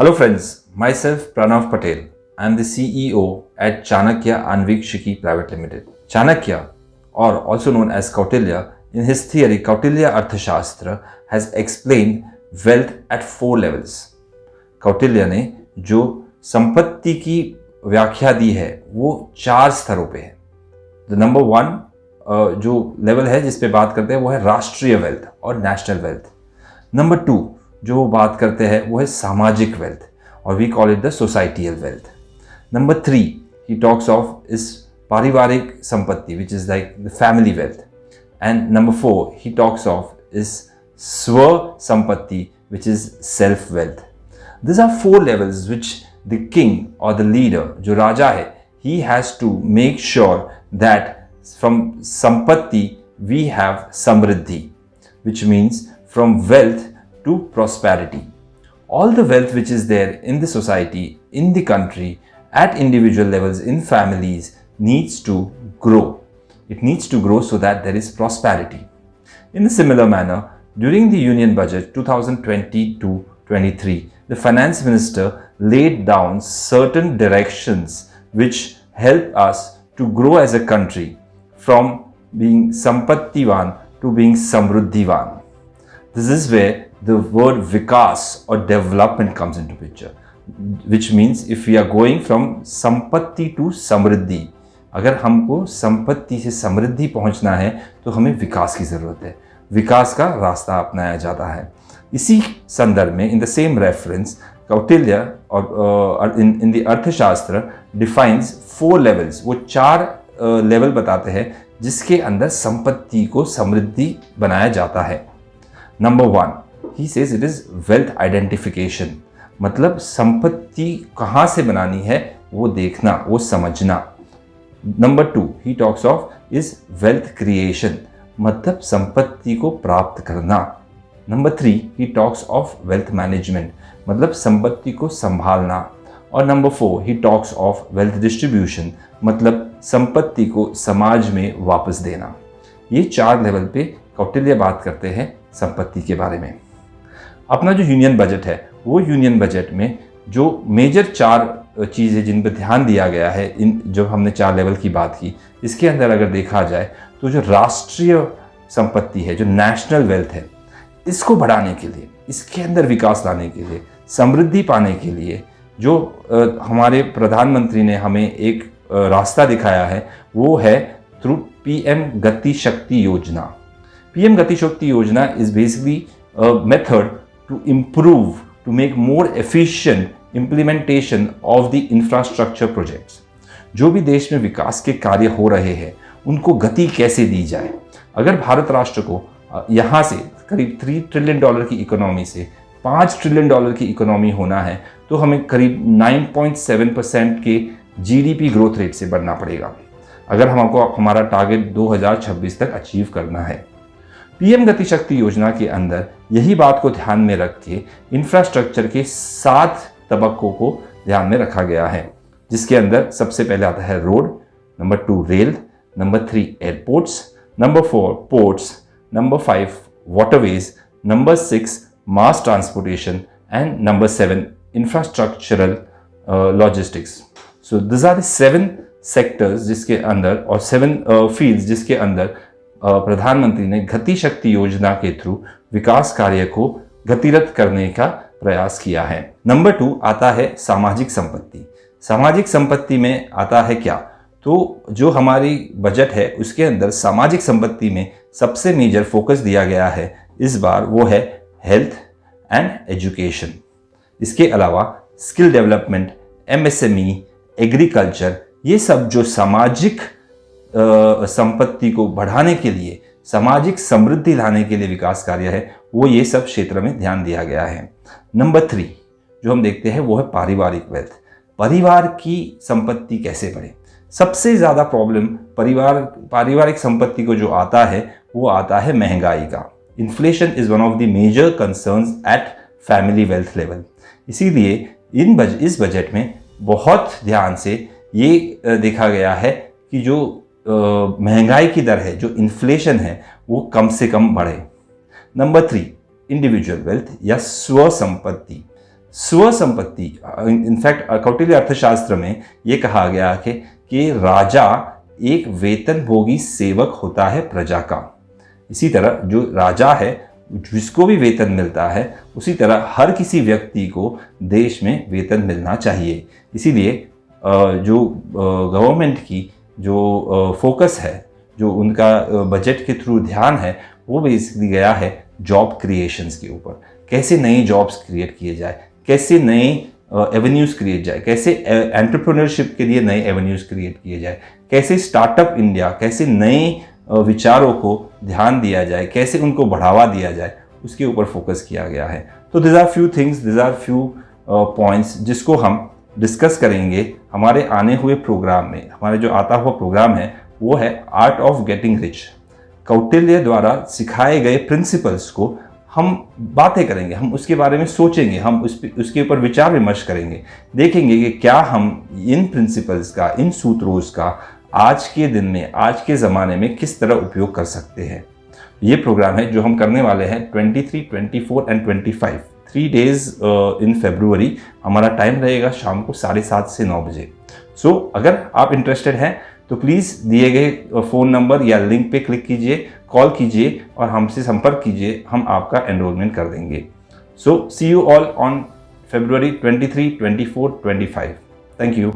Hello friends, myself Pranav Patel. I am the CEO at Chanakya Anvikshiki Private Limited. Chanakya, or also known as Kautilya, in his theory Kautilya Arthashastra has explained wealth at 4 levels. Kautilya ने जो संपत्ति की व्याख्या दी है वो 4 स्तरों पे है. द नंबर 1 जो लेवल है जिस पे बात करते हैं वो है राष्ट्रीय वेल्थ और नेशनल वेल्थ. नंबर 2 जो वो बात करते हैं वो है सामाजिक वेल्थ और we call it the societal wealth. Number 3 he talks of is पारिवारिक संपत्ति which is like the family wealth. And number 4 he talks of is स्व संपत्ति which is self wealth. These are 4 levels which the king or the leader, जो राजा है, he has to make sure that from sampatti we have samriddhi, which means from wealth to prosperity. All the wealth which is there in the society, in the country, at individual levels, in families, needs to grow. It needs to grow so that there is prosperity. In a similar manner, during the Union Budget 2022-23, the finance minister laid down certain directions which help us to grow as a country from being sampattivan to being samruddhivan. This is where the word vikas or development comes into picture, which means if we are going from sampatti to samriddhi, अगर हमको संपत्ति से समृद्धि पहुंचना है तो हमें विकास की ज़रूरत है. विकास का रास्ता अपनाया जाता है. इसी संदर्भ में in the same reference Kautilya और इन द अर्थशास्त्र डिफाइंस 4 लेवल्स. वो 4 लेवल बताते हैं जिसके अंदर संपत्ति को समृद्धि बनाया जाता है. Number 1 he says it is wealth identification, मतलब संपत्ति कहाँ से बनानी है वो देखना, वो समझना. Number 2 he talks of is wealth creation, मतलब संपत्ति को प्राप्त करना. Number 3 he talks of wealth management, मतलब संपत्ति को संभालना. और number 4 he talks of wealth distribution, मतलब संपत्ति को समाज में वापस देना. ये 4 लेवल पे कौटिल्य बात करते हैं संपत्ति के बारे में. अपना जो यूनियन बजट है वो यूनियन बजट में जो मेजर 4 चीज़ें जिन पर ध्यान दिया गया है, इन जो हमने 4 लेवल की बात की, इसके अंदर अगर देखा जाए तो जो राष्ट्रीय संपत्ति है, जो नेशनल वेल्थ है, इसको बढ़ाने के लिए, इसके अंदर विकास लाने के लिए, समृद्धि पाने के लिए जो हमारे प्रधानमंत्री ने हमें एक रास्ता दिखाया है वो है थ्रू पीएम गति शक्ति योजना. पीएम गति शक्ति योजना is basically a method to improve, to make more efficient implementation of the infrastructure projects. जो भी देश में विकास के कार्य हो रहे हैं उनको गति कैसे दी जाए. अगर भारत राष्ट्र को यहाँ से करीब $3 ट्रिलियन की इकोनॉमी से $5 ट्रिलियन की इकोनॉमी होना है तो हमें करीब 9.7% के जीडीपी ग्रोथ रेट से बढ़ना पड़ेगा अगर हमको हमारा टारगेट 2026 तक अचीव करना है. पीएम गति शक्ति योजना के अंदर यही बात को ध्यान में रख के इंफ्रास्ट्रक्चर के 7 तबक्कों को ध्यान में रखा गया है, जिसके अंदर सबसे पहले आता है road, number 2 rail, number 3 airports, number 4 ports, number 5 waterways, number 6 mass transportation, and number 7 infrastructural logistics. So these are the 7 sectors जिसके अंदर और 7 fields जिसके अंदर प्रधानमंत्री ने गति शक्ति योजना के थ्रू विकास कार्य को गतिरत करने का प्रयास किया है. नंबर 2 आता है सामाजिक संपत्ति. सामाजिक संपत्ति में आता है क्या, तो जो हमारी बजट है उसके अंदर सामाजिक संपत्ति में सबसे मेजर फोकस दिया गया है इस बार वो है हेल्थ एंड एजुकेशन. इसके अलावा स्किल डेवलपमेंट, एमएसएमई, एग्रीकल्चर, ये सब जो सामाजिक संपत्ति को बढ़ाने के लिए, सामाजिक समृद्धि लाने के लिए विकास कार्य है, वो ये सब क्षेत्र में ध्यान दिया गया है. नंबर 3 जो हम देखते हैं वो है पारिवारिक वेल्थ. परिवार की संपत्ति कैसे बढ़े. सबसे ज़्यादा प्रॉब्लम पारिवारिक संपत्ति को जो आता है वो आता है महंगाई का. Inflation is one of the major concerns at family wealth level. इसीलिए इस बजट में बहुत ध्यान से ये देखा गया है कि जो महंगाई की दर है, जो इन्फ्लेशन है, वो कम से कम बढ़े. नंबर 3 इंडिविजुअल वेल्थ या स्व संपत्ति. स्व संपत्ति, इनफैक्ट कौटिल्य अर्थशास्त्र में ये कहा गया है कि राजा एक वेतनभोगी सेवक होता है प्रजा का। इसी तरह जो राजा है जिसको भी वेतन मिलता है, उसी तरह हर किसी व्यक्ति को देश में वेतन मिलना चाहिए। इसीलिए जो गवर्नमेंट की जो फोकस है, जो उनका बजट के थ्रू ध्यान है, वो बेसिकली गया है जॉब क्रिएशंस के ऊपर। कैसे नई जॉब्स क्रिएट किए जाए, कैसे नए एवेन्यूज़ क्रिएट जाए, कैसे एंटरप्रेन्योरशिप के लिए नए एवेन्यूज़ क्रिएट किए जाए, कैसे स्टार्टअप इंडिया, कैसे नए विचारों को ध्यान दिया जाए, कैसे उनको बढ़ावा दिया जाए, उसके ऊपर फोकस किया गया है। तो this are few things, this are few points जिसको हम डिस्कस करेंगे हमारे आने हुए प्रोग्राम में। हमारे जो आता हुआ प्रोग्राम है वो है art of getting rich. Kautilya द्वारा सिखाए गए प्रिंसिपल्स को हम बातें करेंगे, हम उसके बारे में सोचेंगे, हम उसके ऊपर विचार विमर्श करेंगे, देखेंगे कि क्या हम इन प्रिंसिपल्स का, इन सूत्रों का आज के दिन में, आज के ज़माने में किस तरह उपयोग कर सकते हैं। ये प्रोग्राम है जो हम करने वाले हैं 23, 24 एंड 25, 3 डेज इन फरवरी। हमारा टाइम रहेगा शाम को 7:30 से 9 बजे। सो अगर आप इंटरेस्टेड हैं तो प्लीज़ दिए गए फ़ोन नंबर या लिंक पे क्लिक कीजिए, कॉल कीजिए और हमसे संपर्क कीजिए, हम आपका एनरोलमेंट कर देंगे। So see you all on February 23, 24, 25। Thank you.